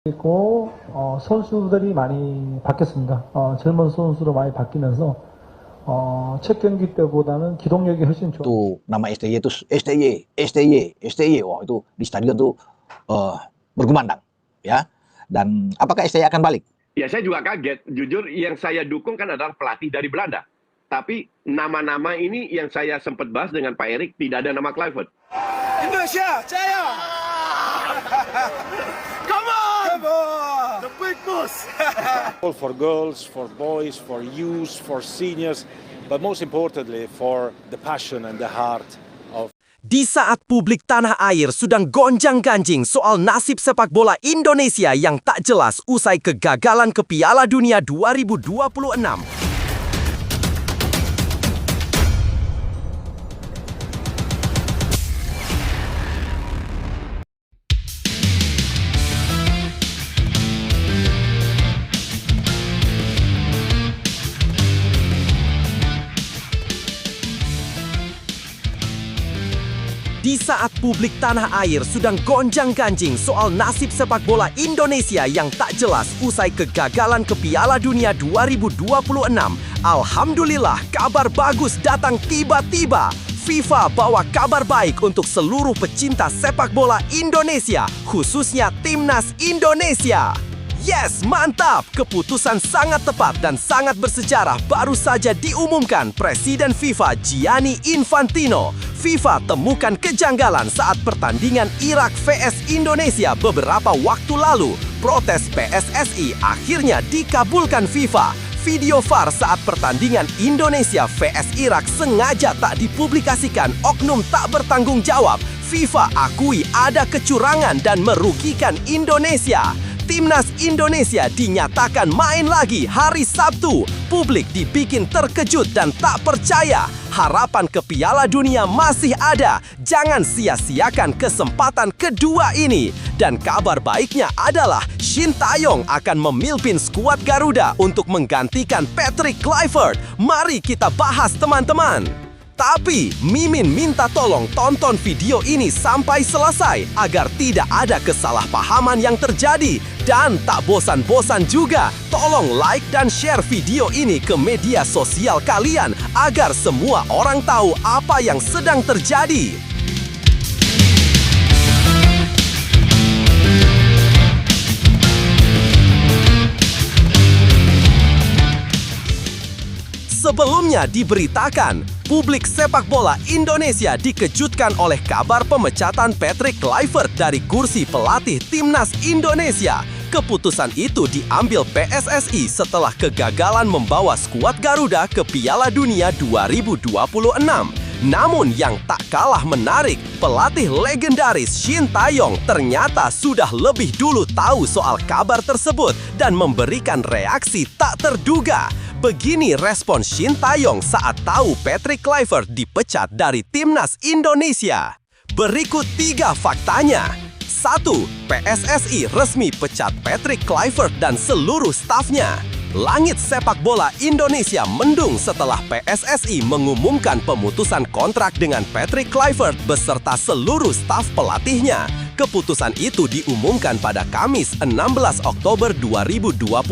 있고 선수들이 많이 바뀌었습니다. 젊은 선수로 많이 바뀌면서 첫 경기 때보다는 기동력이 훨씬 좋아. Itu nama STY itu STY. Wah, itu di stadion tuh bergumandang, ya. Dan apakah STY akan balik? Ya, saya juga kaget. Jujur, yang saya dukung kan adalah pelatih dari Belanda. Tapi nama-nama ini yang saya sempat bahas dengan Pak Erik, tidak ada nama Kluivert. Indonesia, jaya! Come on! Come on! The big boss! For girls, for boys, for youth, for seniors, but most importantly for the passion and the heart of. Di saat publik tanah air sedang gonjang-ganjing soal nasib sepak bola Indonesia yang tak jelas usai kegagalan ke Piala Dunia 2026. Di saat publik tanah air sedang gonjang-ganjing soal nasib sepak bola Indonesia yang tak jelas usai kegagalan ke Piala Dunia 2026, alhamdulillah kabar bagus datang tiba-tiba. FIFA bawa kabar baik untuk seluruh pecinta sepak bola Indonesia, khususnya Timnas Indonesia. Yes, mantap! Keputusan sangat tepat dan sangat bersejarah baru saja diumumkan Presiden FIFA Gianni Infantino. FIFA temukan kejanggalan saat pertandingan Irak vs Indonesia beberapa waktu lalu. Protes PSSI akhirnya dikabulkan FIFA. Video VAR saat pertandingan Indonesia vs Irak sengaja tak dipublikasikan oknum tak bertanggung jawab. FIFA akui ada kecurangan dan merugikan Indonesia. Timnas Indonesia dinyatakan main lagi hari Sabtu. Publik dibikin terkejut dan tak percaya. Harapan ke Piala Dunia masih ada. Jangan sia-siakan kesempatan kedua ini. Dan kabar baiknya adalah Shin Tae-yong akan memimpin skuad Garuda untuk menggantikan Patrick Kluivert. Mari kita bahas, teman-teman. Tapi, Mimin minta tolong tonton video ini sampai selesai agar tidak ada kesalahpahaman yang terjadi. Dan tak bosan-bosan juga, tolong like dan share video ini ke media sosial kalian agar semua orang tahu apa yang sedang terjadi. Sebelumnya diberitakan, publik sepak bola Indonesia dikejutkan oleh kabar pemecatan Patrick Kluivert dari kursi pelatih Timnas Indonesia. Keputusan itu diambil PSSI setelah kegagalan membawa skuad Garuda ke Piala Dunia 2026. Namun yang tak kalah menarik, pelatih legendaris Shin Tae-yong ternyata sudah lebih dulu tahu soal kabar tersebut dan memberikan reaksi tak terduga. Begini respon Shin Tae-yong saat tahu Patrick Kluivert dipecat dari Timnas Indonesia. Berikut 3 faktanya. 1. PSSI resmi pecat Patrick Kluivert dan seluruh stafnya. Langit sepak bola Indonesia mendung setelah PSSI mengumumkan pemutusan kontrak dengan Patrick Kluivert beserta seluruh staf pelatihnya. Keputusan itu diumumkan pada Kamis 16 Oktober 2025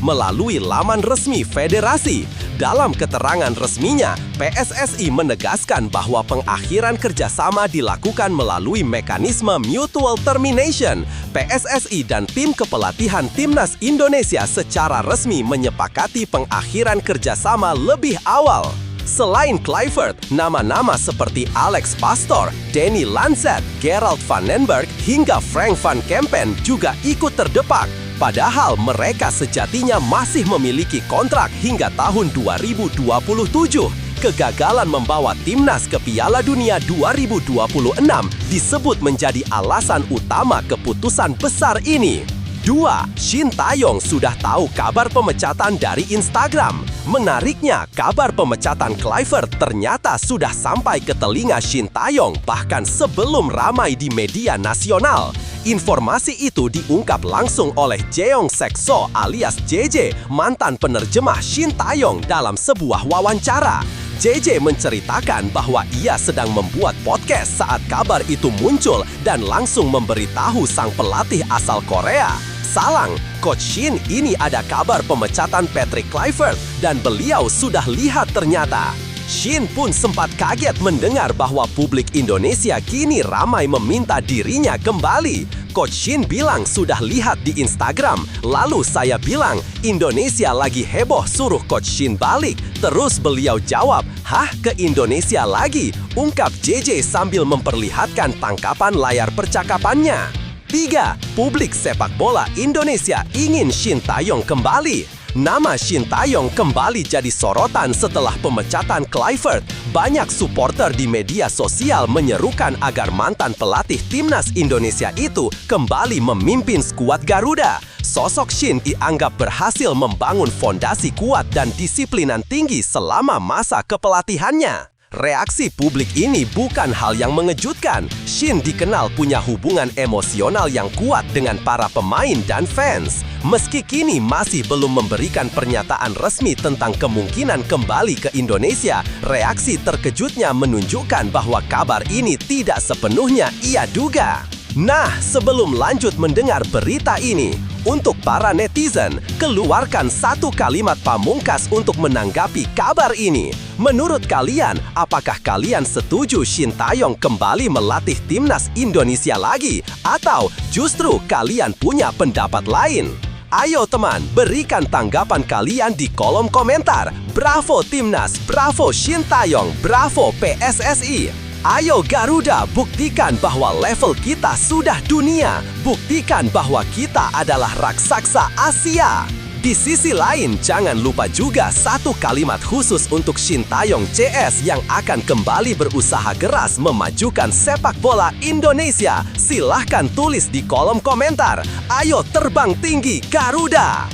melalui laman resmi federasi. Dalam keterangan resminya, PSSI menegaskan bahwa pengakhiran kerjasama dilakukan melalui mekanisme mutual termination. PSSI dan tim kepelatihan Timnas Indonesia secara resmi menyepakati pengakhiran kerjasama lebih awal. Selain Kluivert, nama-nama seperti Alex Pastoor, Danny Lancet, Gerald van den Berg, hingga Frank van Kempen juga ikut terdepak. Padahal mereka sejatinya masih memiliki kontrak hingga tahun 2027. Kegagalan membawa timnas ke Piala Dunia 2026 disebut menjadi alasan utama keputusan besar ini. 2. Shin Tae-yong sudah tahu kabar pemecatan dari Instagram. Menariknya, kabar pemecatan Kluivert ternyata sudah sampai ke telinga Shin Tae-yong bahkan sebelum ramai di media nasional. Informasi itu diungkap langsung oleh Jeong Sek-so alias JJ, mantan penerjemah Shin Tae-yong dalam sebuah wawancara. JJ menceritakan bahwa ia sedang membuat podcast saat kabar itu muncul dan langsung memberitahu sang pelatih asal Korea. Salang, Coach Shin ini ada kabar pemecatan Patrick Kluivert dan beliau sudah lihat ternyata. Shin pun sempat kaget mendengar bahwa publik Indonesia kini ramai meminta dirinya kembali. Coach Shin bilang sudah lihat di Instagram. Lalu saya bilang, Indonesia lagi heboh suruh Coach Shin balik. Terus beliau jawab, "Hah, ke Indonesia lagi?" Ungkap JJ sambil memperlihatkan tangkapan layar percakapannya. 3. Publik sepak bola Indonesia ingin Shin Tae-yong kembali. Nama Shin Tae-yong kembali jadi sorotan setelah pemecatan Kluivert. Banyak supporter di media sosial menyerukan agar mantan pelatih timnas Indonesia itu kembali memimpin skuad Garuda. Sosok Shin dianggap berhasil membangun fondasi kuat dan disiplinan tinggi selama masa kepelatihannya. Reaksi publik ini bukan hal yang mengejutkan. Shin dikenal punya hubungan emosional yang kuat dengan para pemain dan fans. Meski kini masih belum memberikan pernyataan resmi tentang kemungkinan kembali ke Indonesia, reaksi terkejutnya menunjukkan bahwa kabar ini tidak sepenuhnya ia duga. Nah, sebelum lanjut mendengar berita ini, untuk para netizen, keluarkan satu kalimat pamungkas untuk menanggapi kabar ini. Menurut kalian, apakah kalian setuju Shin Tae-yong kembali melatih timnas Indonesia lagi? Atau justru kalian punya pendapat lain? Ayo teman, berikan tanggapan kalian di kolom komentar. Bravo Timnas, bravo Shin Tae-yong, bravo PSSI. Ayo Garuda, buktikan bahwa level kita sudah dunia. Buktikan bahwa kita adalah raksasa Asia. Di sisi lain, jangan lupa juga satu kalimat khusus untuk Shin Tae-yong CS yang akan kembali berusaha keras memajukan sepak bola Indonesia. Silahkan tulis di kolom komentar. Ayo terbang tinggi Garuda!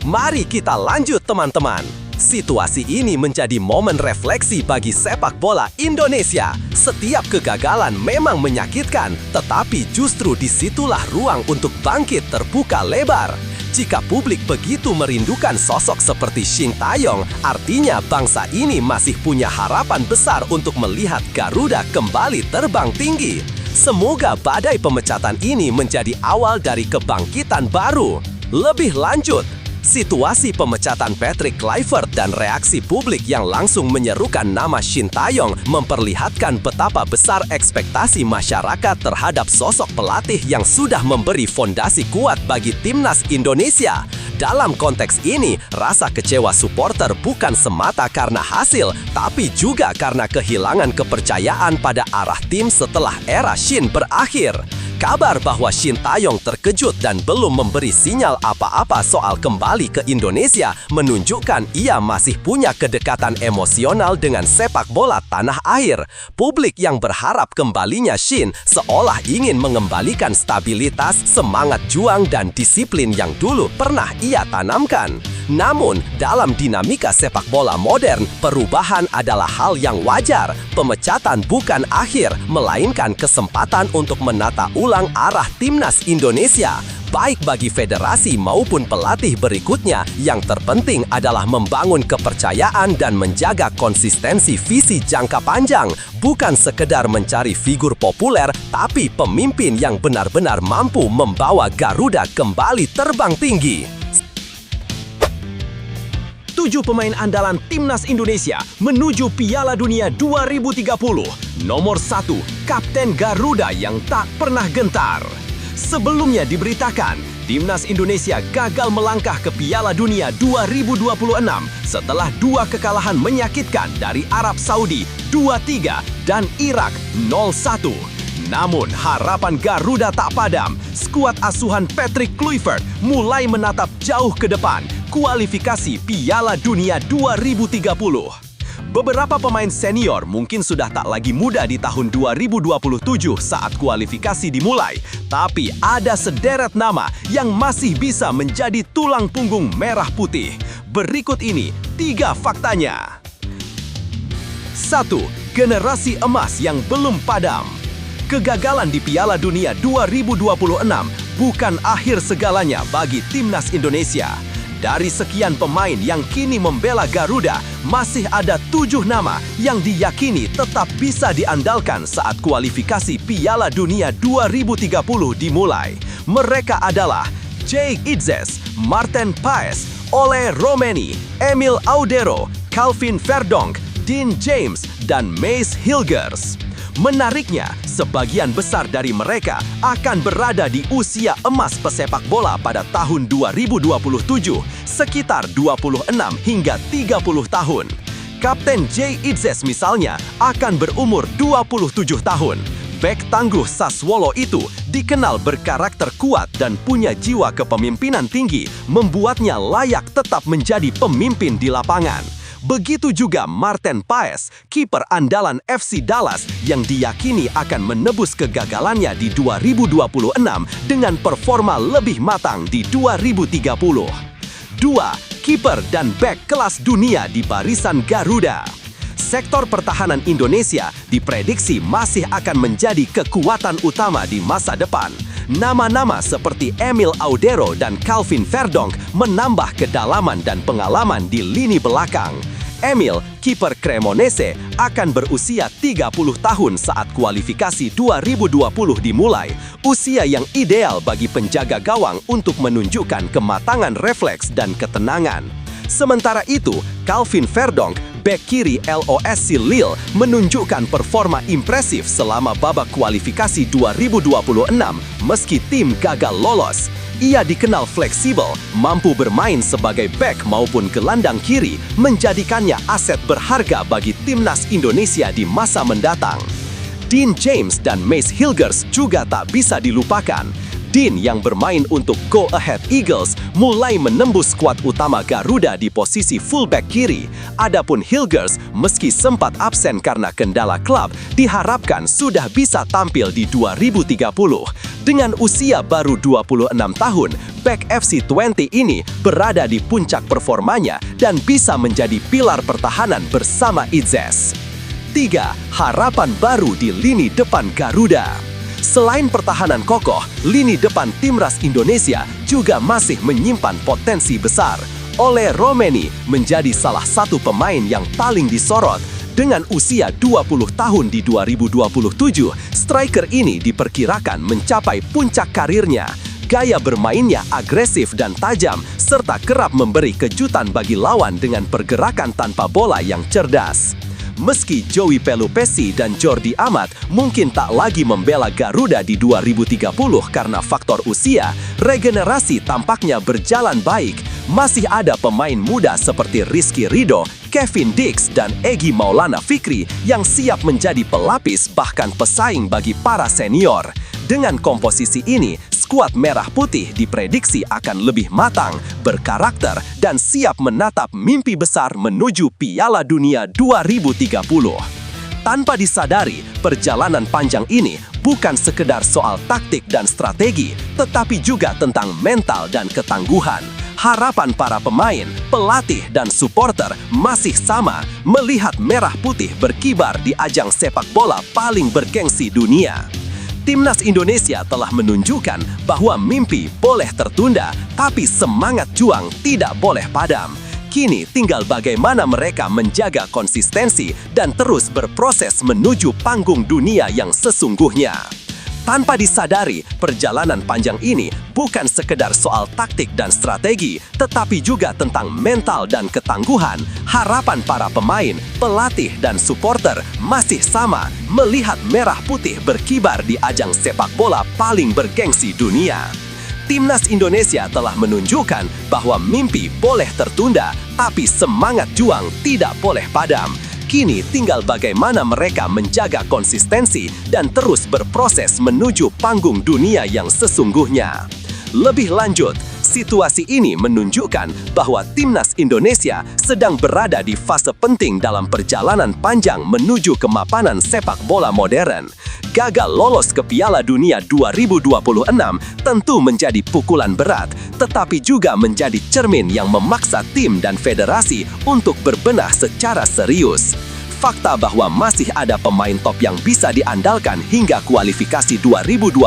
Mari kita lanjut teman-teman. Situasi ini menjadi momen refleksi bagi sepak bola Indonesia. Setiap kegagalan memang menyakitkan, tetapi justru disitulah ruang untuk bangkit terbuka lebar. Jika publik begitu merindukan sosok seperti Shin Tae-yong, artinya bangsa ini masih punya harapan besar untuk melihat Garuda kembali terbang tinggi. Semoga badai pemecatan ini menjadi awal dari kebangkitan baru. Lebih lanjut, situasi pemecatan Patrick Kluivert dan reaksi publik yang langsung menyerukan nama Shin Tae-yong memperlihatkan betapa besar ekspektasi masyarakat terhadap sosok pelatih yang sudah memberi fondasi kuat bagi timnas Indonesia. Dalam konteks ini, rasa kecewa supporter bukan semata karena hasil, tapi juga karena kehilangan kepercayaan pada arah tim setelah era Shin berakhir. Kabar bahwa Shin Tae-yong terkejut dan belum memberi sinyal apa-apa soal kembali ke Indonesia menunjukkan ia masih punya kedekatan emosional dengan sepak bola tanah air. Publik yang berharap kembalinya Shin seolah ingin mengembalikan stabilitas, semangat juang dan disiplin yang dulu pernah ia tanamkan. Namun, dalam dinamika sepak bola modern, perubahan adalah hal yang wajar. Pemecatan bukan akhir, melainkan kesempatan untuk menata ulang arah timnas Indonesia. Baik bagi federasi maupun pelatih berikutnya, yang terpenting adalah membangun kepercayaan dan menjaga konsistensi visi jangka panjang. Bukan sekedar mencari figur populer, tapi pemimpin yang benar-benar mampu membawa Garuda kembali terbang tinggi. 7 pemain andalan Timnas Indonesia menuju Piala Dunia 2030. Nomor 1, Kapten Garuda yang tak pernah gentar. Sebelumnya diberitakan, Timnas Indonesia gagal melangkah ke Piala Dunia 2026 setelah 2 kekalahan menyakitkan dari Arab Saudi 2-3 dan Irak 0-1. Namun harapan Garuda tak padam. Skuad asuhan Patrick Kluivert mulai menatap jauh ke depan kualifikasi Piala Dunia 2030. Beberapa pemain senior mungkin sudah tak lagi muda di tahun 2027 saat kualifikasi dimulai, tapi ada sederet nama yang masih bisa menjadi tulang punggung merah putih. Berikut ini 3 faktanya. 1. Generasi emas yang belum padam. kegagalan di Piala Dunia 2026 bukan akhir segalanya bagi Timnas Indonesia. Dari sekian pemain yang kini membela Garuda, masih ada 7 nama yang diyakini tetap bisa diandalkan saat kualifikasi Piala Dunia 2030 dimulai. Mereka adalah Jake Itzes, Marten Paes, Ole Romeni, Emil Audero, Calvin Verdonk, Dean James, dan Mace Hilgers. Menariknya, sebagian besar dari mereka akan berada di usia emas pesepak bola pada tahun 2027, sekitar 26 hingga 30 tahun. Kapten Jay Itzes misalnya akan berumur 27 tahun. Bek tangguh Sassuolo itu dikenal berkarakter kuat dan punya jiwa kepemimpinan tinggi, membuatnya layak tetap menjadi pemimpin di lapangan. Begitu juga Marten Paes, kiper andalan FC Dallas yang diyakini akan menebus kegagalannya di 2026 dengan performa lebih matang di 2030. 2. Kiper dan bek kelas dunia di barisan Garuda. Sektor pertahanan Indonesia diprediksi masih akan menjadi kekuatan utama di masa depan. Nama-nama seperti Emil Audero dan Calvin Verdonk menambah kedalaman dan pengalaman di lini belakang. Emil, kiper Cremonese, akan berusia 30 tahun saat kualifikasi 2020 dimulai, usia yang ideal bagi penjaga gawang untuk menunjukkan kematangan refleks dan ketenangan. Sementara itu, Calvin Verdonk, bek kiri LOSC Lille, menunjukkan performa impresif selama babak kualifikasi 2026 meski tim gagal lolos. Ia dikenal fleksibel, mampu bermain sebagai bek maupun gelandang kiri, menjadikannya aset berharga bagi Timnas Indonesia di masa mendatang. Dean James dan Mace Hilgers juga tak bisa dilupakan. Dean yang bermain untuk Go Ahead Eagles mulai menembus skuad utama Garuda di posisi fullback kiri. Adapun Hilgers, meski sempat absen karena kendala klub, diharapkan sudah bisa tampil di 2030. Dengan usia baru 26 tahun, bek FC20 ini berada di puncak performanya dan bisa menjadi pilar pertahanan bersama Itzes. 3. Harapan baru di lini depan Garuda. Selain pertahanan kokoh, lini depan Timnas Indonesia juga masih menyimpan potensi besar. Ole Romeni menjadi salah satu pemain yang paling disorot. Dengan usia 20 tahun di 2027, striker ini diperkirakan mencapai puncak karirnya. Gaya bermainnya agresif dan tajam, serta kerap memberi kejutan bagi lawan dengan pergerakan tanpa bola yang cerdas. Meski Joey Pelupesi dan Jordi Amat mungkin tak lagi membela Garuda di 2030 karena faktor usia, regenerasi tampaknya berjalan baik. Masih ada pemain muda seperti Rizky Ridho, Kevin Dix, dan Egy Maulana Fikri yang siap menjadi pelapis bahkan pesaing bagi para senior. Dengan komposisi ini, skuad merah putih diprediksi akan lebih matang, berkarakter, dan siap menatap mimpi besar menuju Piala Dunia 2030. Tanpa disadari, perjalanan panjang ini bukan sekedar soal taktik dan strategi, tetapi juga tentang mental dan ketangguhan. Harapan para pemain, pelatih, dan supporter masih sama, melihat merah putih berkibar di ajang sepak bola paling bergengsi dunia. Timnas Indonesia telah menunjukkan bahwa mimpi boleh tertunda, tapi semangat juang tidak boleh padam. Kini tinggal bagaimana mereka menjaga konsistensi dan terus berproses menuju panggung dunia yang sesungguhnya. Tanpa disadari, perjalanan panjang ini bukan sekedar soal taktik dan strategi, tetapi juga tentang mental dan ketangguhan. Harapan para pemain, pelatih, dan supporter masih sama, melihat merah putih berkibar di ajang sepak bola paling bergengsi dunia. Timnas Indonesia telah menunjukkan bahwa mimpi boleh tertunda, tapi semangat juang tidak boleh padam. Kini tinggal bagaimana mereka menjaga konsistensi dan terus berproses menuju panggung dunia yang sesungguhnya. Lebih lanjut, situasi ini menunjukkan bahwa Timnas Indonesia sedang berada di fase penting dalam perjalanan panjang menuju kemapanan sepak bola modern. Gagal lolos ke Piala Dunia 2026 tentu menjadi pukulan berat, tetapi juga menjadi cermin yang memaksa tim dan federasi untuk berbenah secara serius. fakta bahwa masih ada pemain top yang bisa diandalkan hingga kualifikasi 2020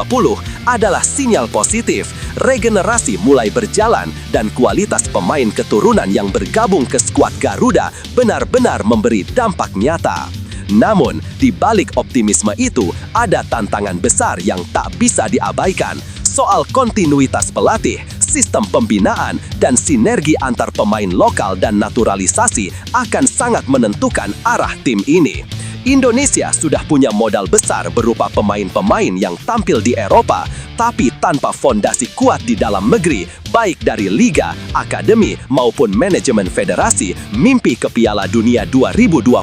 adalah sinyal positif. Regenerasi mulai berjalan dan kualitas pemain keturunan yang bergabung ke skuad Garuda benar-benar memberi dampak nyata. Namun, di balik optimisme itu, ada tantangan besar yang tak bisa diabaikan. Soal kontinuitas pelatih, sistem pembinaan, dan sinergi antar pemain lokal dan naturalisasi akan sangat menentukan arah tim ini. Indonesia sudah punya modal besar berupa pemain-pemain yang tampil di Eropa, tapi tanpa fondasi kuat di dalam negeri, baik dari liga, akademi, maupun manajemen federasi, mimpi ke Piala Dunia 2020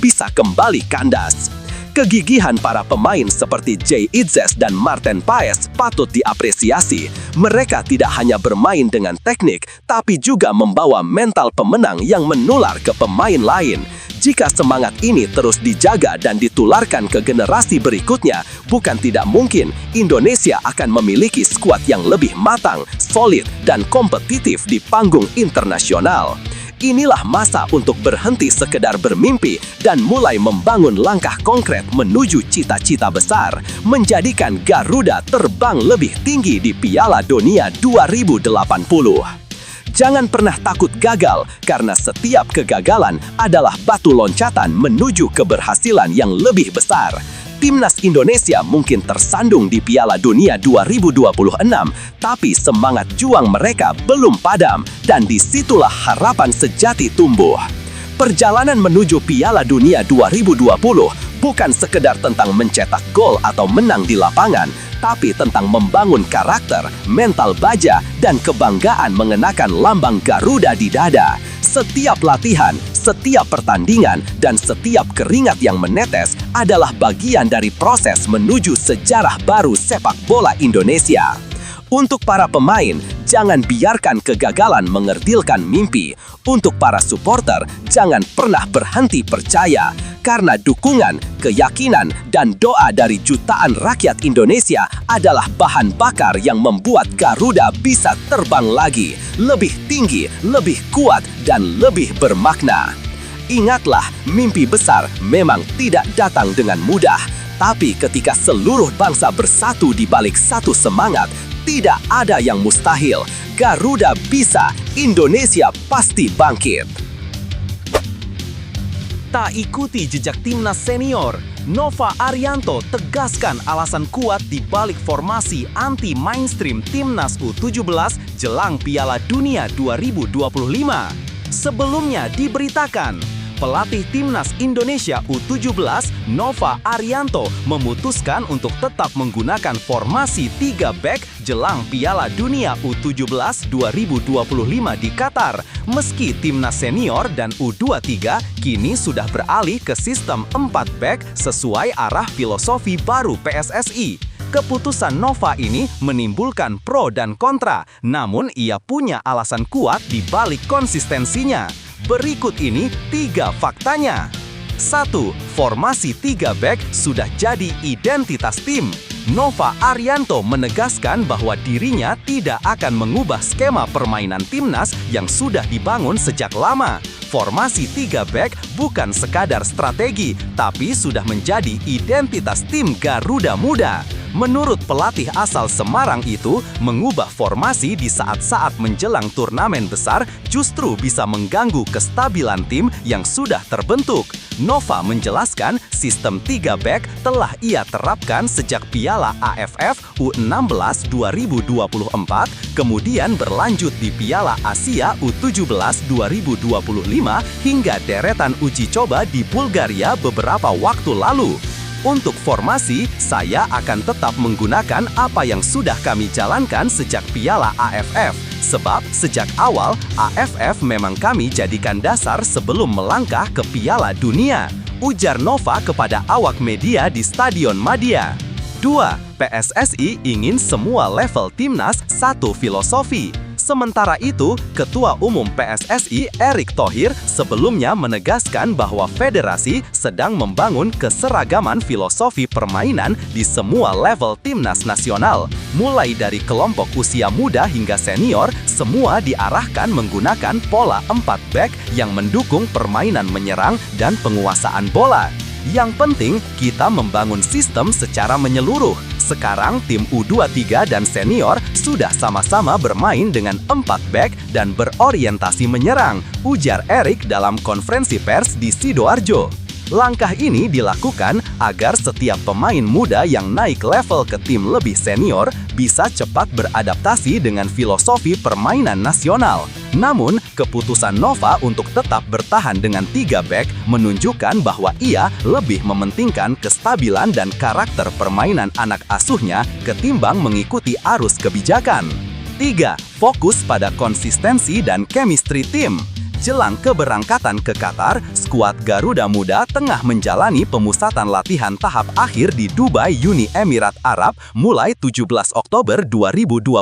bisa kembali kandas. Kegigihan para pemain seperti Jay Itzes dan Marten Paes patut diapresiasi. Mereka tidak hanya bermain dengan teknik, tapi juga membawa mental pemenang yang menular ke pemain lain. Jika semangat ini terus dijaga dan ditularkan ke generasi berikutnya, bukan tidak mungkin Indonesia akan memiliki skuad yang lebih matang, solid, dan kompetitif di panggung internasional. Inilah masa untuk berhenti sekedar bermimpi dan mulai membangun langkah konkret menuju cita-cita besar, menjadikan Garuda terbang lebih tinggi di Piala Dunia 2080. Jangan pernah takut gagal, karena setiap kegagalan adalah batu loncatan menuju keberhasilan yang lebih besar. Timnas Indonesia mungkin tersandung di Piala Dunia 2026, tapi semangat juang mereka belum padam, dan disitulah harapan sejati tumbuh. Perjalanan menuju Piala Dunia 2020 bukan sekedar tentang mencetak gol atau menang di lapangan, tapi tentang membangun karakter, mental baja, dan kebanggaan mengenakan lambang Garuda di dada. Setiap latihan, setiap pertandingan, dan setiap keringat yang menetes adalah bagian dari proses menuju sejarah baru sepak bola Indonesia. Untuk para pemain, jangan biarkan kegagalan mengerdilkan mimpi. Untuk para supporter, jangan pernah berhenti percaya. Karena dukungan, keyakinan, dan doa dari jutaan rakyat Indonesia adalah bahan bakar yang membuat Garuda bisa terbang lagi, lebih tinggi, lebih kuat, dan lebih bermakna. Ingatlah, mimpi besar memang tidak datang dengan mudah. Tapi ketika seluruh bangsa bersatu di balik satu semangat, tidak ada yang mustahil. Garuda bisa, Indonesia pasti bangkit. Tak ikuti jejak timnas senior, Nova Arianto tegaskan alasan kuat di balik formasi anti-mainstream timnas U17 jelang Piala Dunia 2025. Sebelumnya diberitakan, pelatih timnas Indonesia U17, Nova Arianto, memutuskan untuk tetap menggunakan formasi 3 back jelang Piala Dunia U17 2025 di Qatar, meski timnas senior dan U23 kini sudah beralih ke sistem 4 back sesuai arah filosofi baru PSSI. Keputusan Nova ini menimbulkan pro dan kontra, namun ia punya alasan kuat di balik konsistensinya. Berikut ini 3 faktanya. 1. Formasi 3 back sudah jadi identitas tim. Nova Arianto menegaskan bahwa dirinya tidak akan mengubah skema permainan timnas yang sudah dibangun sejak lama. Formasi 3 back bukan sekadar strategi, tapi sudah menjadi identitas tim Garuda Muda. Menurut pelatih asal Semarang itu, mengubah formasi di saat-saat menjelang turnamen besar justru bisa mengganggu kestabilan tim yang sudah terbentuk. Nova menjelaskan sistem 3 back telah ia terapkan sejak Piala AFF U16 2024, kemudian berlanjut di Piala Asia U17 2025 hingga deretan uji coba di Bulgaria beberapa waktu lalu. Untuk formasi, saya akan tetap menggunakan apa yang sudah kami jalankan sejak Piala AFF. Sebab sejak awal, AFF memang kami jadikan dasar sebelum melangkah ke Piala Dunia, ujar Nova kepada awak media di Stadion Madia. 2. PSSI ingin semua level timnas satu filosofi. Sementara itu, Ketua Umum PSSI Erick Thohir sebelumnya menegaskan bahwa federasi sedang membangun keseragaman filosofi permainan di semua level timnas nasional. Mulai dari kelompok usia muda hingga senior, semua diarahkan menggunakan pola 4 back yang mendukung permainan menyerang dan penguasaan bola. Yang penting, kita membangun sistem secara menyeluruh. Sekarang tim U23 dan senior sudah sama-sama bermain dengan 4 back dan berorientasi menyerang, ujar Erick dalam konferensi pers di Sidoarjo. Langkah ini dilakukan agar setiap pemain muda yang naik level ke tim lebih senior bisa cepat beradaptasi dengan filosofi permainan nasional. Namun, keputusan Nova untuk tetap bertahan dengan 3 back menunjukkan bahwa ia lebih mementingkan kestabilan dan karakter permainan anak asuhnya ketimbang mengikuti arus kebijakan. 3. Fokus pada konsistensi dan chemistry tim. Jelang keberangkatan ke Qatar, skuad Garuda Muda tengah menjalani pemusatan latihan tahap akhir di Dubai, Uni Emirat Arab mulai 17 Oktober 2025.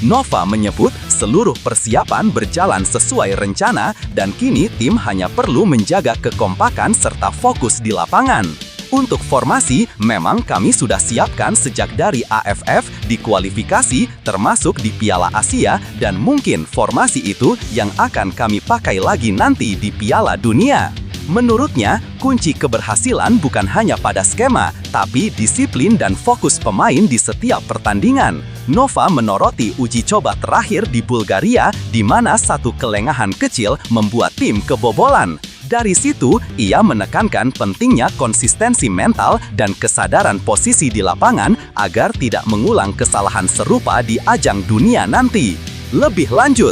Nova menyebut seluruh persiapan berjalan sesuai rencana dan kini tim hanya perlu menjaga kekompakan serta fokus di lapangan. Untuk formasi, memang kami sudah siapkan sejak dari AFF di kualifikasi termasuk di Piala Asia dan mungkin formasi itu yang akan kami pakai lagi nanti di Piala Dunia. Menurutnya, kunci keberhasilan bukan hanya pada skema, tapi disiplin dan fokus pemain di setiap pertandingan. Nova menoroti uji coba terakhir di Bulgaria, di mana satu kelengahan kecil membuat tim kebobolan. Dari situ, ia menekankan pentingnya konsistensi mental dan kesadaran posisi di lapangan agar tidak mengulang kesalahan serupa di ajang dunia nanti. Lebih lanjut,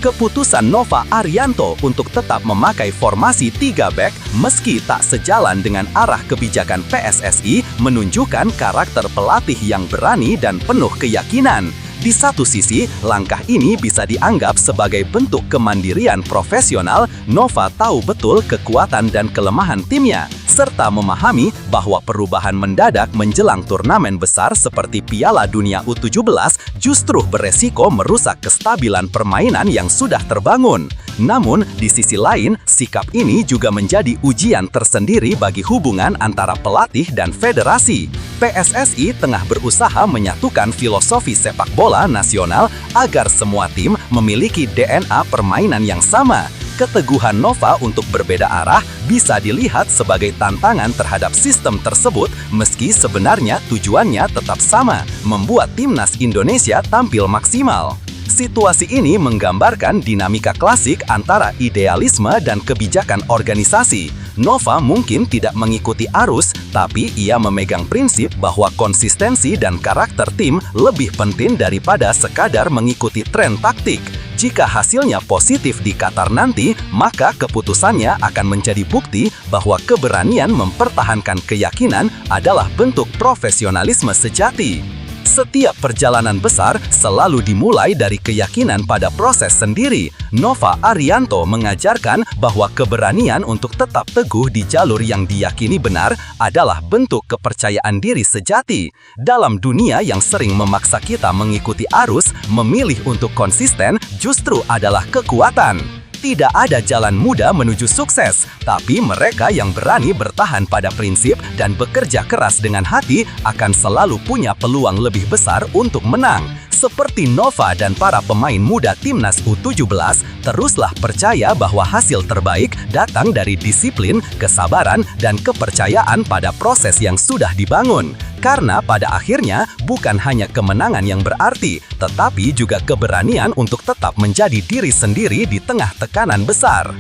keputusan Nova Arianto untuk tetap memakai formasi 3 back meski tak sejalan dengan arah kebijakan PSSI menunjukkan karakter pelatih yang berani dan penuh keyakinan. Di satu sisi, langkah ini bisa dianggap sebagai bentuk kemandirian profesional. Nova tahu betul kekuatan dan kelemahan timnya, serta memahami bahwa perubahan mendadak menjelang turnamen besar seperti Piala Dunia U17 justru beresiko merusak kestabilan permainan yang sudah terbangun. Namun, di sisi lain, sikap ini juga menjadi ujian tersendiri bagi hubungan antara pelatih dan federasi. PSSI tengah berusaha menyatukan filosofi sepak bola nasional agar semua tim memiliki DNA permainan yang sama. Keteguhan Nova untuk berbeda arah bisa dilihat sebagai tantangan terhadap sistem tersebut meski sebenarnya tujuannya tetap sama, membuat timnas Indonesia tampil maksimal. Situasi ini menggambarkan dinamika klasik antara idealisme dan kebijakan organisasi. Nova mungkin tidak mengikuti arus, tapi ia memegang prinsip bahwa konsistensi dan karakter tim lebih penting daripada sekadar mengikuti tren taktik. Jika hasilnya positif di Qatar nanti, maka keputusannya akan menjadi bukti bahwa keberanian mempertahankan keyakinan adalah bentuk profesionalisme sejati. Setiap perjalanan besar selalu dimulai dari keyakinan pada proses sendiri. Nova Arianto mengajarkan bahwa keberanian untuk tetap teguh di jalur yang diyakini benar adalah bentuk kepercayaan diri sejati. Dalam dunia yang sering memaksa kita mengikuti arus, memilih untuk konsisten justru adalah kekuatan. Tidak ada jalan mudah menuju sukses, tapi mereka yang berani bertahan pada prinsip dan bekerja keras dengan hati akan selalu punya peluang lebih besar untuk menang. Seperti Nova dan para pemain muda timnas U17, teruslah percaya bahwa hasil terbaik datang dari disiplin, kesabaran, dan kepercayaan pada proses yang sudah dibangun. Karena pada akhirnya bukan hanya kemenangan yang berarti, tetapi juga keberanian untuk tetap menjadi diri sendiri di tengah tekanan besar.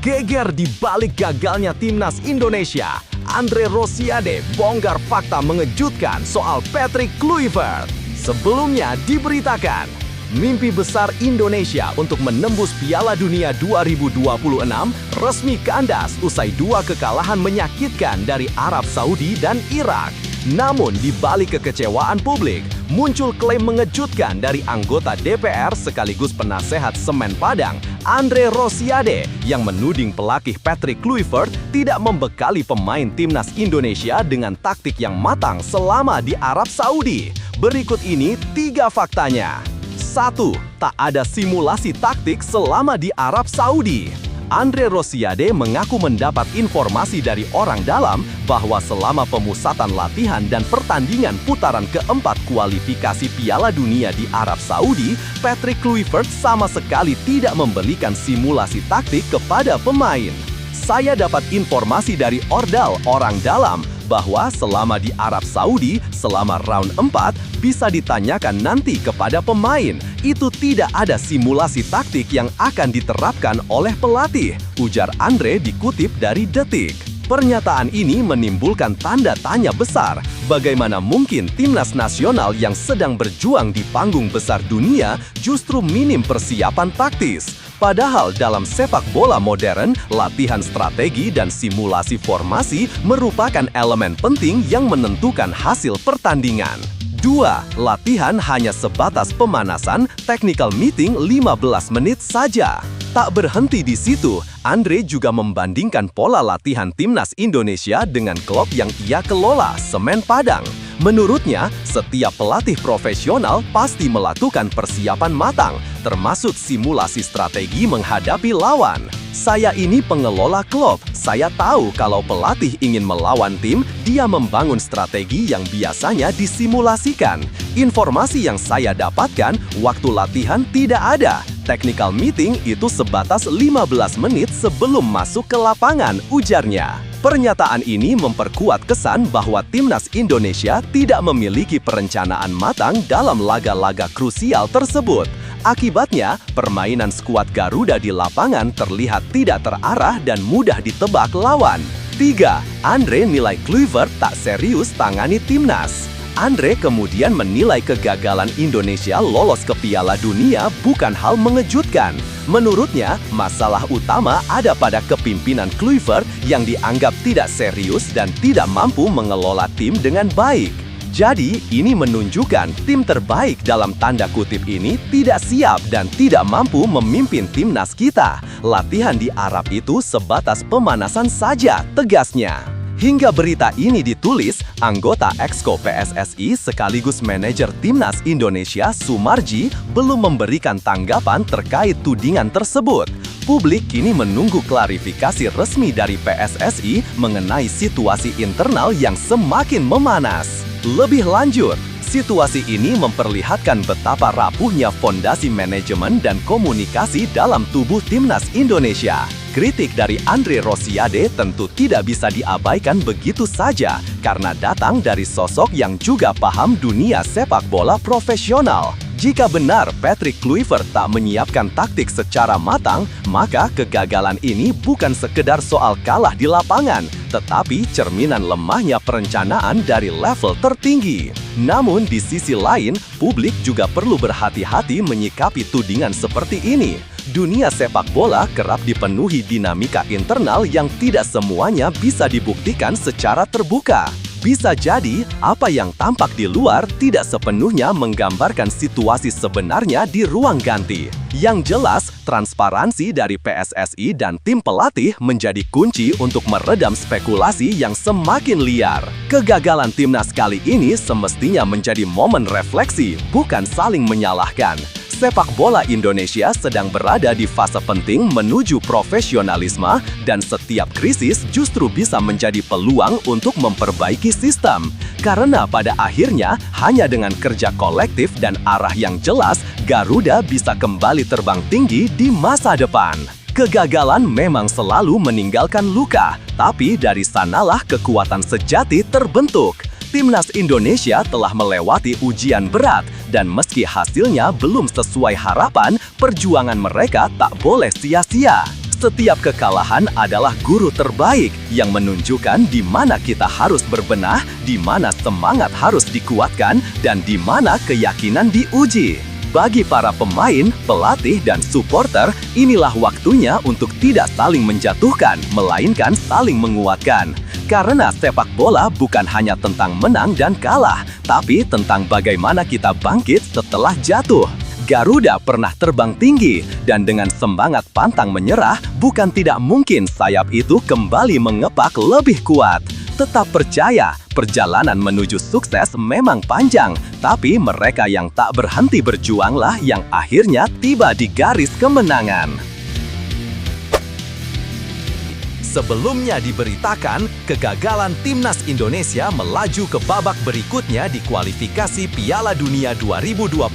Geger di balik gagalnya timnas Indonesia, Andre Rosiade bongkar fakta mengejutkan soal Patrick Kluivert. Sebelumnya diberitakan, mimpi besar Indonesia untuk menembus Piala Dunia 2026 resmi kandas usai 2 kekalahan menyakitkan dari Arab Saudi dan Irak. Namun di balik kekecewaan publik, muncul klaim mengejutkan dari anggota DPR sekaligus penasehat Semen Padang, Andre Rosiade yang menuding pelatih Patrick Kluivert tidak membekali pemain timnas Indonesia dengan taktik yang matang selama di Arab Saudi. Berikut ini 3 faktanya. 1. Tak ada simulasi taktik selama di Arab Saudi. Andre Rosiade mengaku mendapat informasi dari orang dalam bahwa selama pemusatan latihan dan pertandingan putaran keempat kualifikasi Piala Dunia di Arab Saudi, Patrick Kluivert sama sekali tidak memberikan simulasi taktik kepada pemain. Saya dapat informasi dari Ordal, orang dalam, bahwa selama di Arab Saudi, selama round 4, bisa ditanyakan nanti kepada pemain. Itu tidak ada simulasi taktik yang akan diterapkan oleh pelatih, ujar Andre dikutip dari Detik. Pernyataan ini menimbulkan tanda tanya besar. Bagaimana mungkin timnas nasional yang sedang berjuang di panggung besar dunia justru minim persiapan taktis? Padahal dalam sepak bola modern, latihan strategi dan simulasi formasi merupakan elemen penting yang menentukan hasil pertandingan. 2. Latihan hanya sebatas pemanasan, technical meeting 15 menit saja. Tak berhenti di situ, Andre juga membandingkan pola latihan timnas Indonesia dengan klub yang ia kelola, Semen Padang. Menurutnya, setiap pelatih profesional pasti melakukan persiapan matang, termasuk simulasi strategi menghadapi lawan. Saya ini pengelola klub, saya tahu kalau pelatih ingin melawan tim, dia membangun strategi yang biasanya disimulasikan. Informasi yang saya dapatkan, waktu latihan tidak ada. Technical meeting itu sebatas 15 menit sebelum masuk ke lapangan, ujarnya. Pernyataan ini memperkuat kesan bahwa timnas Indonesia tidak memiliki perencanaan matang dalam laga-laga krusial tersebut. Akibatnya, permainan skuad Garuda di lapangan terlihat tidak terarah dan mudah ditebak lawan. 3. Andre nilai Kluivert tak serius tangani timnas. Andre kemudian menilai kegagalan Indonesia lolos ke Piala Dunia bukan hal mengejutkan. Menurutnya, masalah utama ada pada kepimpinan Kluivert yang dianggap tidak serius dan tidak mampu mengelola tim dengan baik. Jadi, ini menunjukkan tim terbaik dalam tanda kutip ini tidak siap dan tidak mampu memimpin timnas kita. Latihan di Arab itu sebatas pemanasan saja, tegasnya. Hingga berita ini ditulis, anggota Exco PSSI sekaligus manajer timnas Indonesia Sumarji belum memberikan tanggapan terkait tudingan tersebut. Publik kini menunggu klarifikasi resmi dari PSSI mengenai situasi internal yang semakin memanas. Lebih lanjut, situasi ini memperlihatkan betapa rapuhnya fondasi manajemen dan komunikasi dalam tubuh timnas Indonesia. Kritik dari Andre Rosiade tentu tidak bisa diabaikan begitu saja karena datang dari sosok yang juga paham dunia sepak bola profesional. Jika benar Patrick Kluivert tak menyiapkan taktik secara matang, maka kegagalan ini bukan sekedar soal kalah di lapangan, tetapi cerminan lemahnya perencanaan dari level tertinggi. Namun di sisi lain, publik juga perlu berhati-hati menyikapi tudingan seperti ini. Dunia sepak bola kerap dipenuhi dinamika internal yang tidak semuanya bisa dibuktikan secara terbuka. Bisa jadi, apa yang tampak di luar tidak sepenuhnya menggambarkan situasi sebenarnya di ruang ganti. Yang jelas, transparansi dari PSSI dan tim pelatih menjadi kunci untuk meredam spekulasi yang semakin liar. Kegagalan timnas kali ini semestinya menjadi momen refleksi, bukan saling menyalahkan. Sepak bola Indonesia sedang berada di fase penting menuju profesionalisme dan setiap krisis justru bisa menjadi peluang untuk memperbaiki sistem. Karena pada akhirnya, hanya dengan kerja kolektif dan arah yang jelas, Garuda bisa kembali terbang tinggi di masa depan. Kegagalan memang selalu meninggalkan luka, tapi dari sanalah kekuatan sejati terbentuk. Timnas Indonesia telah melewati ujian berat dan meski hasilnya belum sesuai harapan, perjuangan mereka tak boleh sia-sia. Setiap kekalahan adalah guru terbaik yang menunjukkan di mana kita harus berbenah, di mana semangat harus dikuatkan, dan di mana keyakinan diuji. Bagi para pemain, pelatih, dan supporter, inilah waktunya untuk tidak saling menjatuhkan, melainkan saling menguatkan. Karena sepak bola bukan hanya tentang menang dan kalah, tapi tentang bagaimana kita bangkit setelah jatuh. Garuda pernah terbang tinggi dan dengan semangat pantang menyerah, bukan tidak mungkin sayap itu kembali mengepak lebih kuat. Tetap percaya, perjalanan menuju sukses memang panjang, tapi mereka yang tak berhenti berjuanglah yang akhirnya tiba di garis kemenangan. Sebelumnya diberitakan, kegagalan Timnas Indonesia melaju ke babak berikutnya di kualifikasi Piala Dunia 2026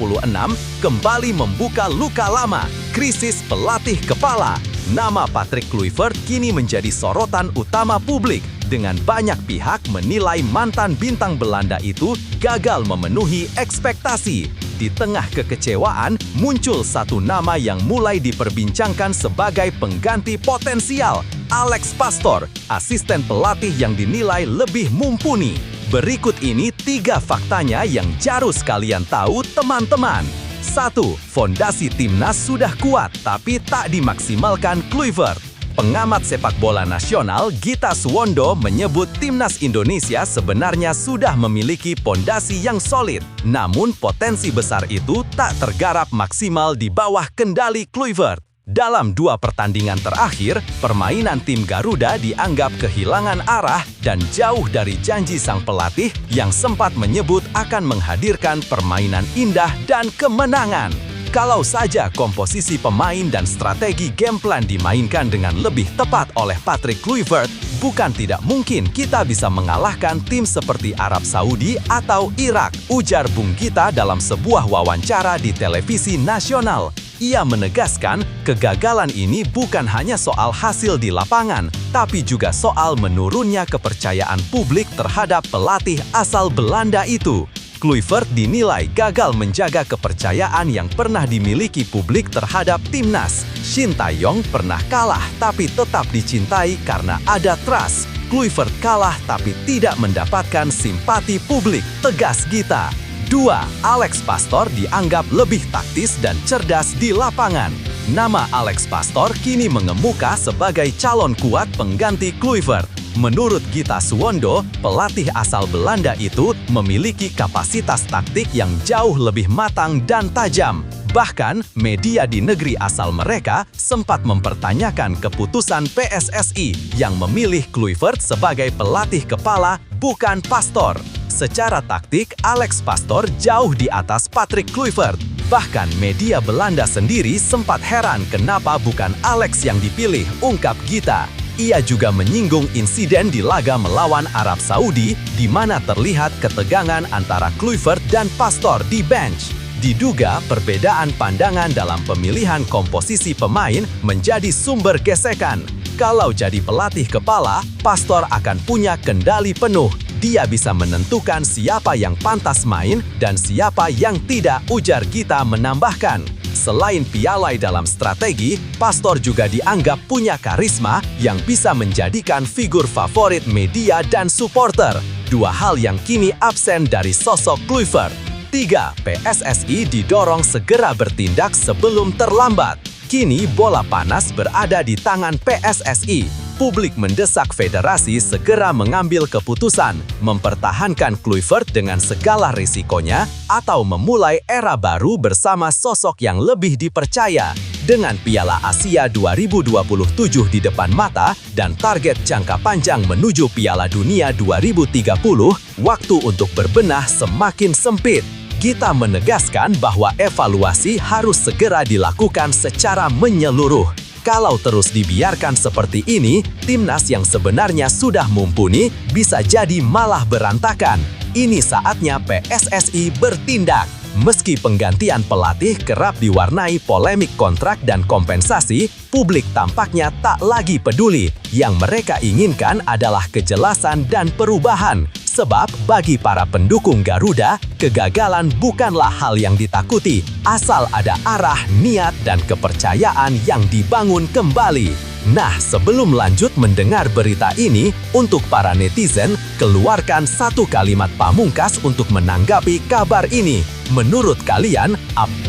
kembali membuka luka lama, krisis pelatih kepala. Nama Patrick Kluivert kini menjadi sorotan utama publik dengan banyak pihak menilai mantan bintang Belanda itu gagal memenuhi ekspektasi. Di tengah kekecewaan, muncul satu nama yang mulai diperbincangkan sebagai pengganti potensial, Alex Pastoor, asisten pelatih yang dinilai lebih mumpuni. Berikut ini 3 faktanya yang harus kalian tahu, teman-teman. 1. Fondasi timnas sudah kuat, tapi tak dimaksimalkan Kluivert. Pengamat sepak bola nasional Gita Suwondo menyebut timnas Indonesia sebenarnya sudah memiliki pondasi yang solid. Namun potensi besar itu tak tergarap maksimal di bawah kendali Kluivert. Dalam 2 pertandingan terakhir, permainan tim Garuda dianggap kehilangan arah dan jauh dari janji sang pelatih yang sempat menyebut akan menghadirkan permainan indah dan kemenangan. Kalau saja komposisi pemain dan strategi game plan dimainkan dengan lebih tepat oleh Patrick Kluivert, bukan tidak mungkin kita bisa mengalahkan tim seperti Arab Saudi atau Irak, ujar Bung Gita dalam sebuah wawancara di televisi nasional. Ia menegaskan, kegagalan ini bukan hanya soal hasil di lapangan, tapi juga soal menurunnya kepercayaan publik terhadap pelatih asal Belanda itu. Kluivert dinilai gagal menjaga kepercayaan yang pernah dimiliki publik terhadap timnas. Shin Tae-yong pernah kalah tapi tetap dicintai karena ada trust. Kluivert kalah tapi tidak mendapatkan simpati publik, tegas Gita. 2. Alex Pastoor dianggap lebih taktis dan cerdas di lapangan. Nama Alex Pastoor kini mengemuka sebagai calon kuat pengganti Kluivert. Menurut Gita Suwondo, pelatih asal Belanda itu memiliki kapasitas taktik yang jauh lebih matang dan tajam. Bahkan, media di negeri asal mereka sempat mempertanyakan keputusan PSSI yang memilih Kluivert sebagai pelatih kepala, bukan Pastoor. Secara taktik, Alex Pastoor jauh di atas Patrick Kluivert. Bahkan media Belanda sendiri sempat heran kenapa bukan Alex yang dipilih, ungkap Gita. Ia juga menyinggung insiden di laga melawan Arab Saudi, di mana terlihat ketegangan antara Kluivert dan Pastoor di bench. Diduga perbedaan pandangan dalam pemilihan komposisi pemain menjadi sumber gesekan. Kalau jadi pelatih kepala, Pastoor akan punya kendali penuh. Dia bisa menentukan siapa yang pantas main dan siapa yang tidak, ujar Gita menambahkan. Selain piawai dalam strategi, Pastoor juga dianggap punya karisma yang bisa menjadikan figur favorit media dan supporter. 2 hal yang kini absen dari sosok Kluivert. 3. PSSI didorong segera bertindak sebelum terlambat. Kini bola panas berada di tangan PSSI. Publik mendesak federasi segera mengambil keputusan, mempertahankan Kluivert dengan segala risikonya, atau memulai era baru bersama sosok yang lebih dipercaya. Dengan Piala Asia 2027 di depan mata dan target jangka panjang menuju Piala Dunia 2030, waktu untuk berbenah semakin sempit. Gita menegaskan bahwa evaluasi harus segera dilakukan secara menyeluruh. Kalau terus dibiarkan seperti ini, timnas yang sebenarnya sudah mumpuni bisa jadi malah berantakan. Ini saatnya PSSI bertindak. Meski penggantian pelatih kerap diwarnai polemik kontrak dan kompensasi, publik tampaknya tak lagi peduli. Yang mereka inginkan adalah kejelasan dan perubahan. Sebab bagi para pendukung Garuda, kegagalan bukanlah hal yang ditakuti, asal ada arah, niat, dan kepercayaan yang dibangun kembali. Nah, sebelum lanjut mendengar berita ini, untuk para netizen, keluarkan satu kalimat pamungkas untuk menanggapi kabar ini. Menurut kalian, apa